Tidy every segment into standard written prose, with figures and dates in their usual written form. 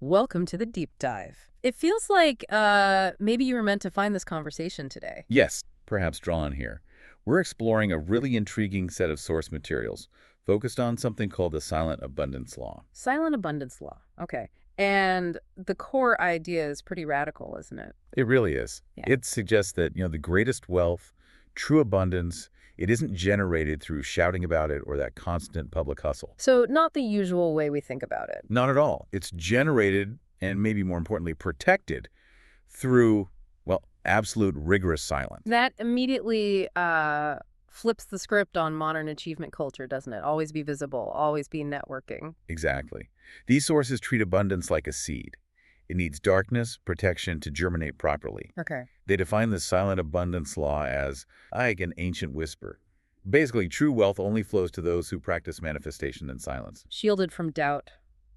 Welcome to the deep dive. It feels like maybe you were meant to find this conversation today. Yes, perhaps drawn here. We're exploring a really intriguing set of source materials focused on something called the silent abundance law. Silent abundance law. Okay. And the core idea is pretty radical, isn't it? It really is. Yeah. It suggests that, the greatest wealth, true abundance, it isn't generated through shouting about it or that constant public hustle. So not the usual way we think about it. Not at all. It's generated and maybe more importantly protected through, well, absolute rigorous silence. That immediately flips the script on modern achievement culture, doesn't it? Always be visible, always be networking. Exactly. These sources treat abundance like a seed. It needs darkness, protection to germinate properly. Okay. They define the silent abundance law as, like an ancient whisper. Basically, true wealth only flows to those who practice manifestation in silence. Shielded from doubt,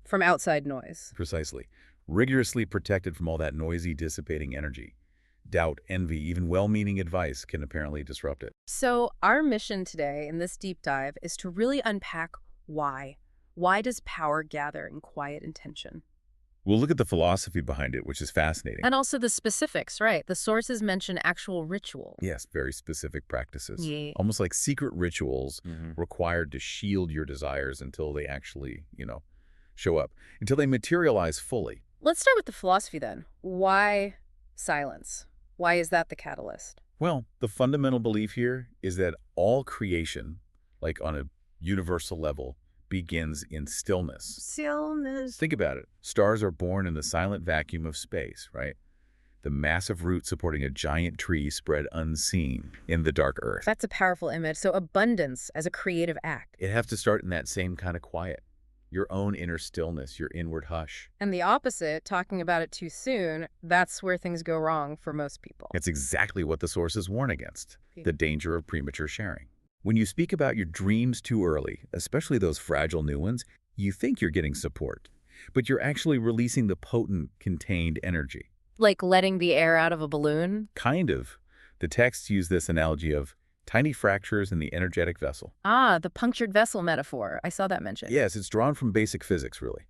from outside noise. Precisely. Rigorously protected from all that noisy, dissipating energy. Doubt, envy, even well-meaning advice can apparently disrupt it. So our mission today in this deep dive is to really unpack why. Why does power gather in quiet intention? We'll look at the philosophy behind it, which is fascinating. And also the specifics, right? The sources mention actual ritual. Yes, very specific practices. Yeah. Almost like secret rituals required to shield your desires until they actually, show up, until they materialize fully. Let's start with the philosophy then. Why silence? Why is that the catalyst? Well, the fundamental belief here is that all creation, like on a universal level, begins in stillness. Stillness. Think about it. Stars are born in the silent vacuum of space, right? The massive roots supporting a giant tree spread unseen in the dark earth. That's a powerful image. So abundance as a creative act. It has to start in that same kind of quiet. Your own inner stillness, your inward hush. And the opposite, talking about it too soon, that's where things go wrong for most people. It's exactly what the sources warn against, the danger of premature sharing. When you speak about your dreams too early, especially those fragile new ones, you think you're getting support, but you're actually releasing the potent, contained energy. Like letting the air out of a balloon? Kind of. The texts use this analogy of tiny fractures in the energetic vessel. Ah, the punctured vessel metaphor. I saw that mentioned. Yes, it's drawn from basic physics, really.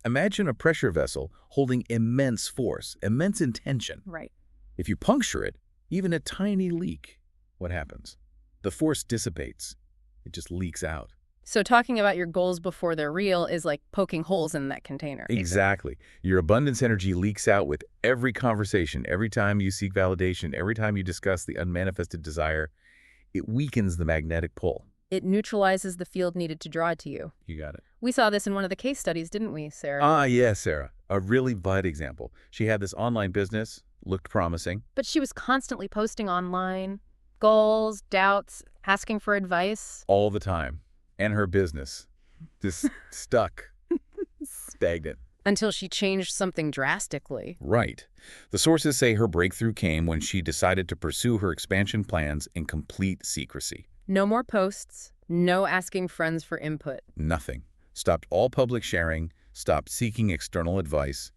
Imagine a pressure vessel holding immense force, immense intention. Right. If you puncture it, even a tiny leak, what happens? The force dissipates. It just leaks out. So talking about your goals before they're real is like poking holes in that container. Exactly. Your abundance energy leaks out with every conversation, every time you seek validation, every time you discuss the unmanifested desire. It weakens the magnetic pull. It neutralizes the field needed to draw it to you. You got it. We saw this in one of the case studies, didn't we, Sarah? Ah, yes, Sarah. A really bad example. She had this online business, looked promising. But she was constantly posting online, goals, doubts, asking for advice. All the time. And her business just stuck, stagnant. Until she changed something drastically. Right. The sources say her breakthrough came when she decided to pursue her expansion plans in complete secrecy. No more posts, no asking friends for input. Nothing. Stopped all public sharing, stopped seeking external advice,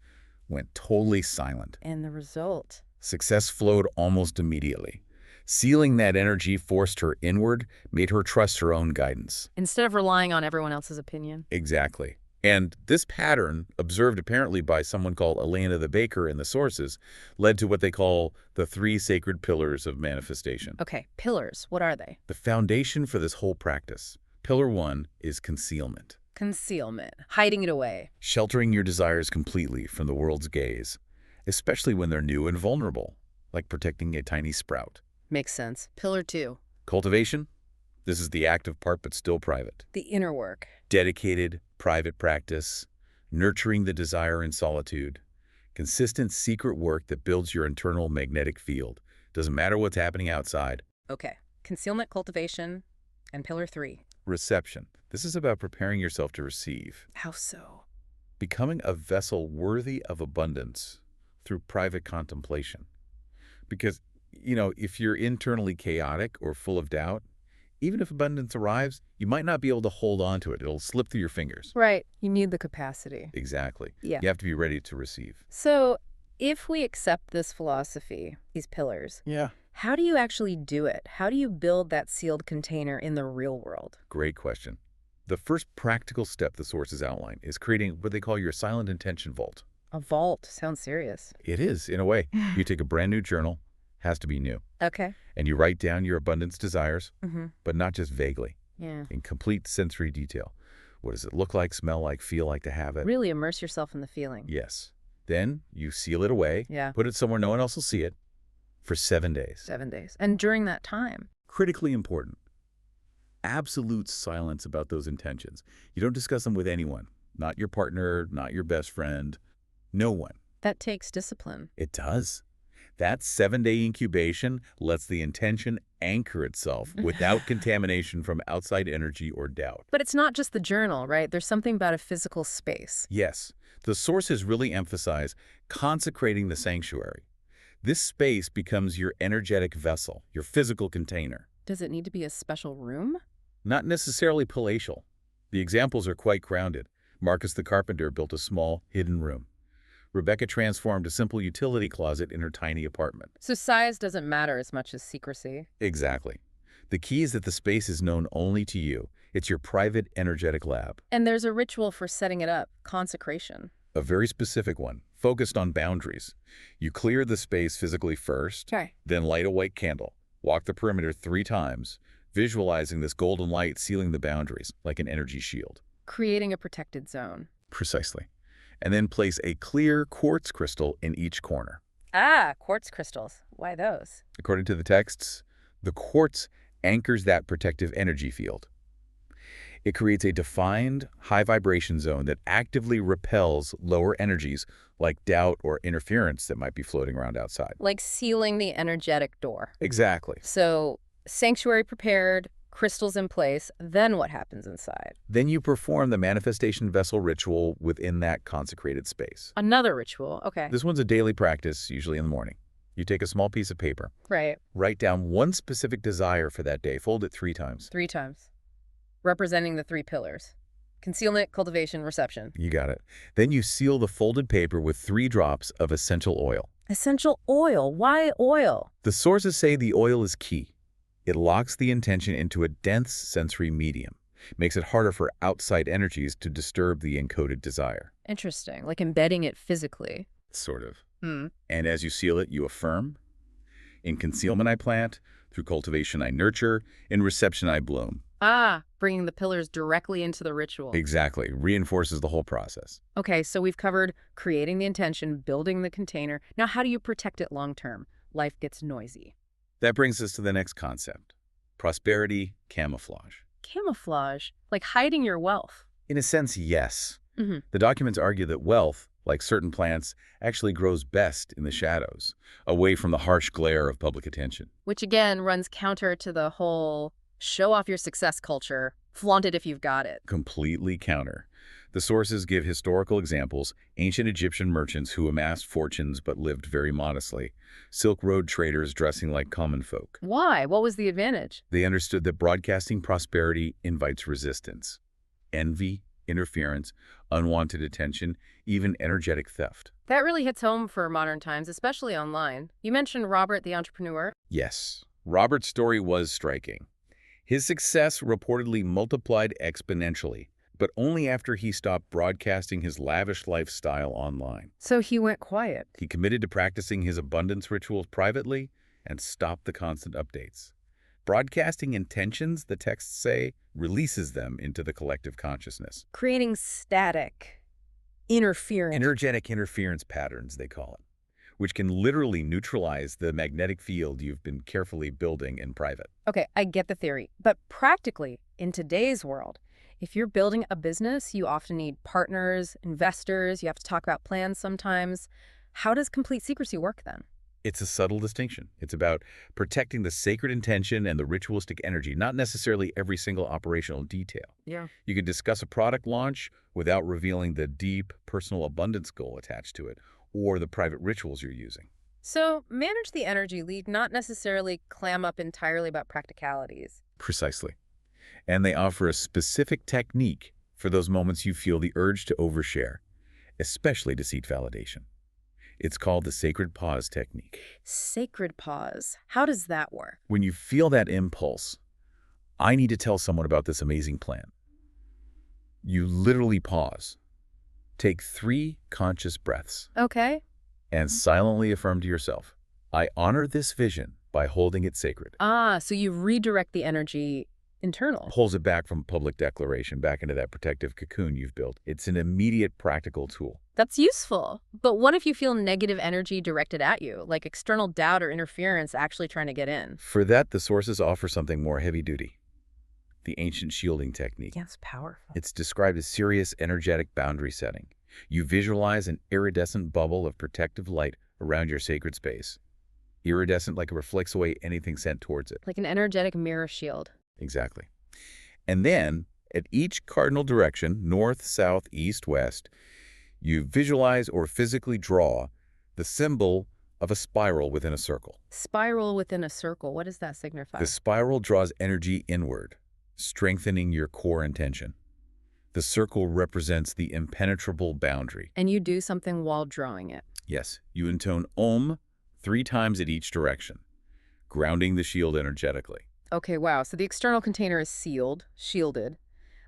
went totally silent. And the result? Success flowed almost immediately. Sealing that energy forced her inward, made her trust her own guidance. Instead of relying on everyone else's opinion. Exactly. And this pattern, observed apparently by someone called Elena the Baker in the sources, led to what they call the 3 sacred pillars of manifestation. Okay, pillars, what are they? The foundation for this whole practice. Pillar 1 is concealment. Concealment, hiding it away. Sheltering your desires completely from the world's gaze, especially when they're new and vulnerable, like protecting a tiny sprout. Makes sense. Pillar 2. Cultivation. This is the active part but still private. The inner work. Dedicated, private practice, nurturing the desire in solitude, consistent secret work that builds your internal magnetic field. Doesn't matter what's happening outside. Okay, concealment, cultivation, and pillar 3. Reception. This is about preparing yourself to receive. How so? Becoming a vessel worthy of abundance through private contemplation. Because, if you're internally chaotic or full of doubt, even if abundance arrives, you might not be able to hold on to it. It'll slip through your fingers. Right. You need the capacity. Exactly. Yeah. You have to be ready to receive. So if we accept this philosophy, these pillars, how do you actually do it? How do you build that sealed container in the real world? Great question. The first practical step the sources outline is creating what they call your silent intention vault. A vault. Sounds serious. It is, in a way. You take a brand new journal, has to be new, Okay. and you write down your abundance desires, Mm-hmm. but not just vaguely, Yeah. in complete sensory detail. What does it look like, smell like, feel like to have it? Really immerse yourself in the feeling. Yes. Then you seal it away, Yeah. put it somewhere no one else will see it, for 7 days. 7 days. And during that time? Critically important. Absolute silence about those intentions. You don't discuss them with anyone. Not your partner, not your best friend. No one. That takes discipline. It does. That 7-day incubation lets the intention anchor itself without contamination from outside energy or doubt. But it's not just the journal, right? There's something about a physical space. Yes, the sources really emphasize consecrating the sanctuary. This space becomes your energetic vessel, your physical container. Does it need to be a special room? Not necessarily palatial. The examples are quite grounded. Marcus the carpenter built a small, hidden room. Rebecca transformed a simple utility closet in her tiny apartment. So size doesn't matter as much as secrecy. Exactly. The key is that the space is known only to you. It's your private, energetic lab. And there's a ritual for setting it up, consecration. A very specific one, focused on boundaries. You clear the space physically first, Okay. then light a white candle. Walk the perimeter 3 times, visualizing this golden light sealing the boundaries, like an energy shield. Creating a protected zone. Precisely. And then place a clear quartz crystal in each corner. Ah, quartz crystals. Why those? According to the texts, the quartz anchors that protective energy field. It creates a defined, high-vibration zone that actively repels lower energies like doubt or interference that might be floating around outside. Like sealing the energetic door. Exactly. So, sanctuary prepared, crystals in place, then what happens inside? Then you perform the manifestation vessel ritual within that consecrated space. Another ritual. Okay. This one's a daily practice, usually in the morning. You take a small piece of paper, Right. write down one specific desire for that day, fold it 3 times. 3 times. Representing the 3 pillars. Concealment, cultivation, reception. You got it. Then you seal the folded paper with 3 drops of essential oil. Essential oil. Why oil? The sources say the oil is key. It locks the intention into a dense sensory medium, makes it harder for outside energies to disturb the encoded desire. Interesting. Like embedding it physically. Sort of. Hmm. And as you seal it, you affirm. In concealment I plant, through cultivation I nurture, in reception I bloom. Ah, bringing the pillars directly into the ritual. Exactly. Reinforces the whole process. Okay, so we've covered creating the intention, building the container. Now, how do you protect it long term? Life gets noisy. That brings us to the next concept. Prosperity camouflage. Camouflage, like hiding your wealth. In a sense, yes. Mm-hmm. The documents argue that wealth, like certain plants, actually grows best in the shadows, away from the harsh glare of public attention. Which again runs counter to the whole show off your success culture, flaunt it if you've got it. Completely counter. The sources give historical examples: ancient Egyptian merchants who amassed fortunes but lived very modestly, Silk Road traders dressing like common folk. Why? What was the advantage? They understood that broadcasting prosperity invites resistance, envy, interference, unwanted attention, even energetic theft. That really hits home for modern times, especially online. You mentioned Robert the entrepreneur. Yes, Robert's story was striking. His success reportedly multiplied exponentially, but only after he stopped broadcasting his lavish lifestyle online. So he went quiet. He committed to practicing his abundance rituals privately and stopped the constant updates. Broadcasting intentions, the texts say, releases them into the collective consciousness. Creating static, interference. Energetic interference patterns, they call it, which can literally neutralize the magnetic field you've been carefully building in private. Okay, I get the theory. But practically, in today's world, if you're building a business, you often need partners, investors, you have to talk about plans sometimes. How does complete secrecy work then? It's a subtle distinction. It's about protecting the sacred intention and the ritualistic energy, not necessarily every single operational detail. Yeah. You can discuss a product launch without revealing the deep personal abundance goal attached to it or the private rituals you're using. So manage the energy lead, not necessarily clam up entirely about practicalities. Precisely. And they offer a specific technique for those moments you feel the urge to overshare, especially to seek validation. It's called the sacred pause technique. Sacred pause. How does that work? When you feel that impulse, I need to tell someone about this amazing plan, you literally pause, Take 3 conscious breaths Okay. and silently affirm to yourself, I honor this vision by holding it sacred. Ah, so you redirect the energy internal. Pulls it back from public declaration, back into that protective cocoon you've built. It's an immediate practical tool. That's useful. But what if you feel negative energy directed at you, like external doubt or interference actually trying to get in? For that, the sources offer something more heavy-duty, the ancient shielding technique. Yeah, it's powerful. It's described as serious energetic boundary setting. You visualize an iridescent bubble of protective light around your sacred space. Iridescent like it reflects away anything sent towards it. Like an energetic mirror shield. Exactly. And then, at each cardinal direction, north, south, east, west, you visualize or physically draw the symbol of a spiral within a circle. Spiral within a circle. What does that signify? The spiral draws energy inward, strengthening your core intention. The circle represents the impenetrable boundary. And you do something while drawing it. Yes, you intone Om 3 times at each direction, grounding the shield energetically. Okay, wow. So the external container is sealed, shielded,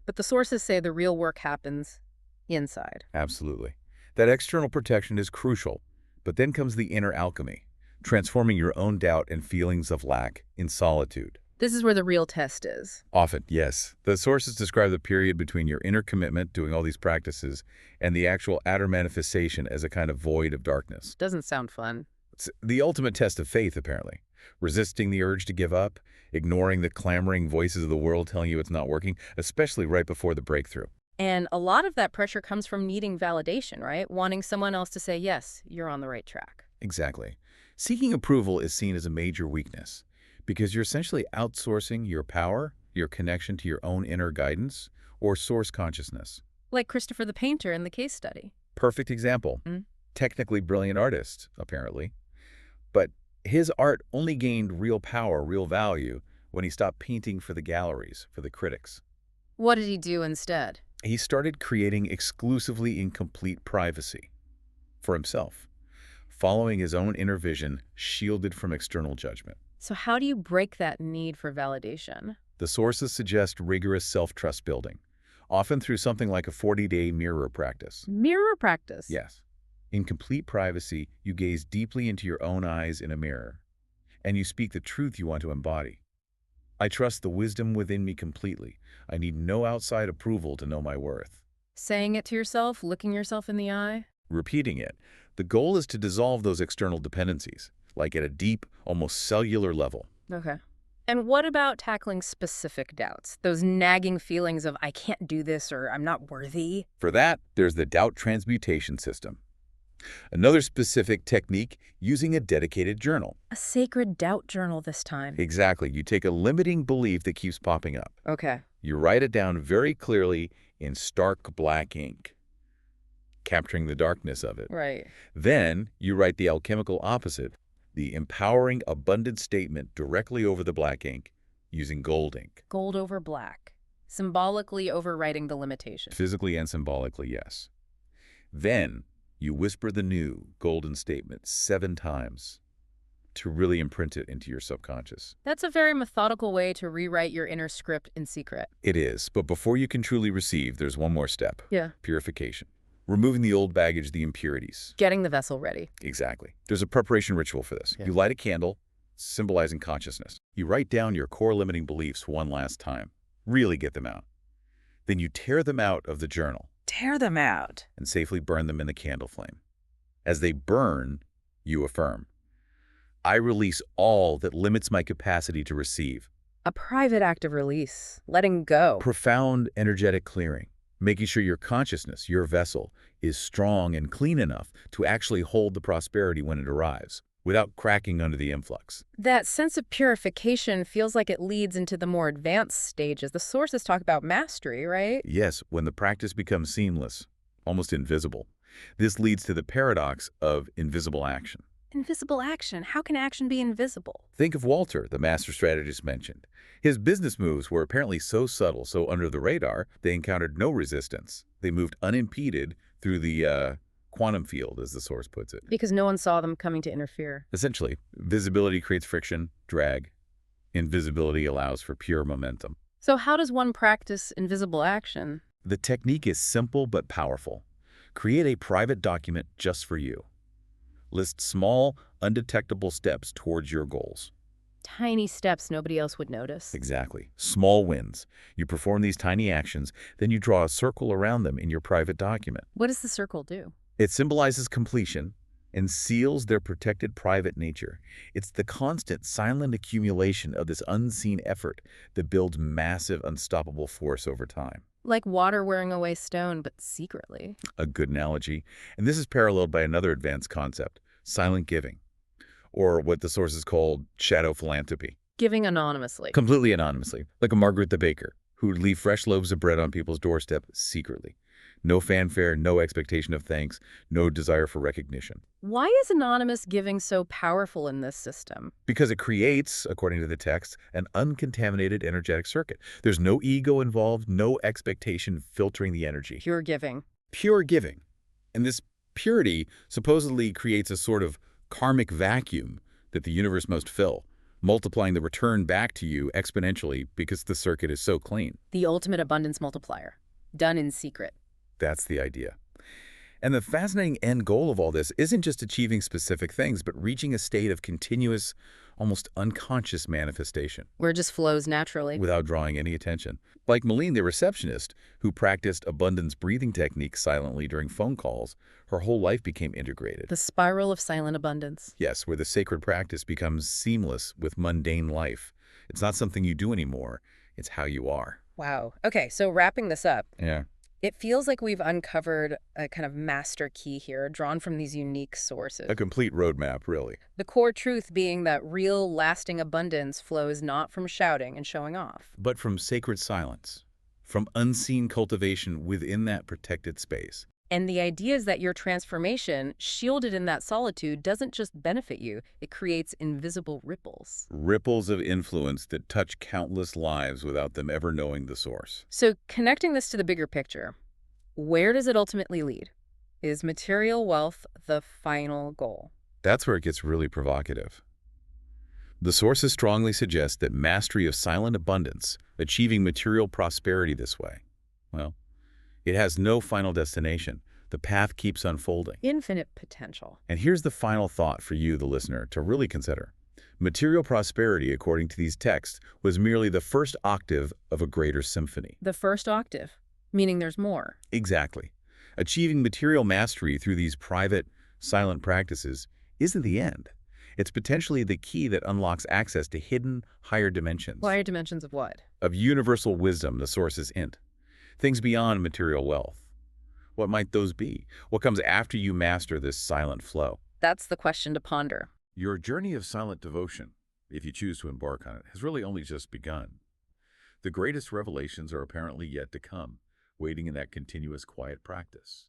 but the sources say the real work happens inside. Absolutely. That external protection is crucial, but then comes the inner alchemy, transforming your own doubt and feelings of lack in solitude. This is where the real test is. Often, yes. The sources describe the period between your inner commitment, doing all these practices, and the actual outer manifestation as a kind of void of darkness. Doesn't sound fun. It's the ultimate test of faith, apparently. Resisting the urge to give up, ignoring the clamoring voices of the world telling you it's not working, especially right before the breakthrough. And a lot of that pressure comes from needing validation, right? Wanting someone else to say, yes, you're on the right track. Exactly. Seeking approval is seen as a major weakness because you're essentially outsourcing your power, your connection to your own inner guidance, or source consciousness. Like Christopher the painter in the case study. Perfect example. Mm. Technically brilliant artist, apparently. But his art only gained real power, real value, when he stopped painting for the galleries, for the critics. What did he do instead? He started creating exclusively in complete privacy for himself, following his own inner vision, shielded from external judgment. So how do you break that need for validation? The sources suggest rigorous self-trust building, often through something like a 40-day mirror practice. Mirror practice? Yes. In complete privacy, you gaze deeply into your own eyes in a mirror, and you speak the truth you want to embody. I trust the wisdom within me completely. I need no outside approval to know my worth. Saying it to yourself, looking yourself in the eye? Repeating it. The goal is to dissolve those external dependencies, like at a deep, almost cellular level. Okay. And what about tackling specific doubts? Those nagging feelings of, I can't do this or I'm not worthy? For that, there's the doubt transmutation system. Another specific technique, using a dedicated journal. A sacred doubt journal this time. Exactly. You take a limiting belief that keeps popping up. Okay. You write it down very clearly in stark black ink, capturing the darkness of it. Right. Then you write the alchemical opposite, the empowering, abundant statement directly over the black ink using gold ink. Gold over black. Symbolically overwriting the limitation. Physically and symbolically, yes. Then you whisper the new golden statement 7 times to really imprint it into your subconscious. That's a very methodical way to rewrite your inner script in secret. It is, but before you can truly receive, there's one more step. Yeah. Purification. Removing the old baggage, the impurities. Getting the vessel ready. Exactly. There's a preparation ritual for this. Yeah. You light a candle, symbolizing consciousness. You write down your core limiting beliefs one last time. Really get them out. Then you tear them out of the journal. Tear them out. And safely burn them in the candle flame. As they burn, you affirm, I release all that limits my capacity to receive. A private act of release. Letting go. Profound energetic clearing, making sure your consciousness, your vessel, is strong and clean enough to actually hold the prosperity when it arrives, without cracking under the influx. That sense of purification feels like it leads into the more advanced stages. The sources talk about mastery, right? Yes, when the practice becomes seamless, almost invisible. This leads to the paradox of invisible action. Invisible action. How can action be invisible? Think of Walter, the master strategist mentioned. His business moves were apparently so subtle, so under the radar, they encountered no resistance. They moved unimpeded through the quantum field, as the source puts it. Because no one saw them coming to interfere. Essentially, visibility creates friction, drag. Invisibility allows for pure momentum. So how does one practice invisible action? The technique is simple but powerful. Create a private document just for you. List small, undetectable steps towards your goals. Tiny steps nobody else would notice. Exactly. Small wins. You perform these tiny actions, then you draw a circle around them in your private document. What does the circle do? It symbolizes completion and seals their protected private nature. It's the constant, silent accumulation of this unseen effort that builds massive, unstoppable force over time. Like water wearing away stone, but secretly. A good analogy. And this is paralleled by another advanced concept, silent giving, or what the sources called shadow philanthropy. Giving anonymously. Completely anonymously, like a Margaret the baker, who would leave fresh loaves of bread on people's doorstep secretly. No fanfare, no expectation of thanks, no desire for recognition. Why is anonymous giving so powerful in this system? Because it creates, according to the text, an uncontaminated energetic circuit. There's no ego involved, no expectation filtering the energy. Pure giving. Pure giving. And this purity supposedly creates a sort of karmic vacuum that the universe must fill, multiplying the return back to you exponentially because the circuit is so clean. The ultimate abundance multiplier. Done in secret. That's the idea. And the fascinating end goal of all this isn't just achieving specific things, but reaching a state of continuous, almost unconscious manifestation Where it just flows naturally. without drawing any attention. Like Malene, the receptionist, who practiced abundance breathing techniques silently during phone calls, her whole life became integrated. The spiral of silent abundance. Yes, where the sacred practice becomes seamless with mundane life. It's not something you do anymore. It's how you are. Wow. Okay, so wrapping this up, Yeah. it feels like we've uncovered a kind of master key here, drawn from these unique sources. A complete roadmap, really. The core truth being that real, lasting abundance flows not from shouting and showing off. But from sacred silence, from unseen cultivation within that protected space. And the idea is that your transformation, shielded in that solitude, doesn't just benefit you, it creates invisible ripples. Ripples of influence that touch countless lives without them ever knowing the source. So connecting this to the bigger picture, where does it ultimately lead? Is material wealth the final goal? That's where it gets really provocative. The sources strongly suggest that mastery of silent abundance, achieving material prosperity this way, well, it has no final destination. The path keeps unfolding. Infinite potential. And here's the final thought for you, the listener, to really consider. Material prosperity, according to these texts, was merely the first octave of a greater symphony. The first octave, meaning there's more. Exactly. Achieving material mastery through these private, silent practices isn't the end. It's potentially the key that unlocks access to hidden, higher dimensions. Higher dimensions of what? Of universal wisdom, the sources hint. Things beyond material wealth. What might those be? What comes after you master this silent flow? That's the question to ponder. Your journey of silent devotion, if you choose to embark on it, has really only just begun. The greatest revelations are apparently yet to come, waiting in that continuous quiet practice.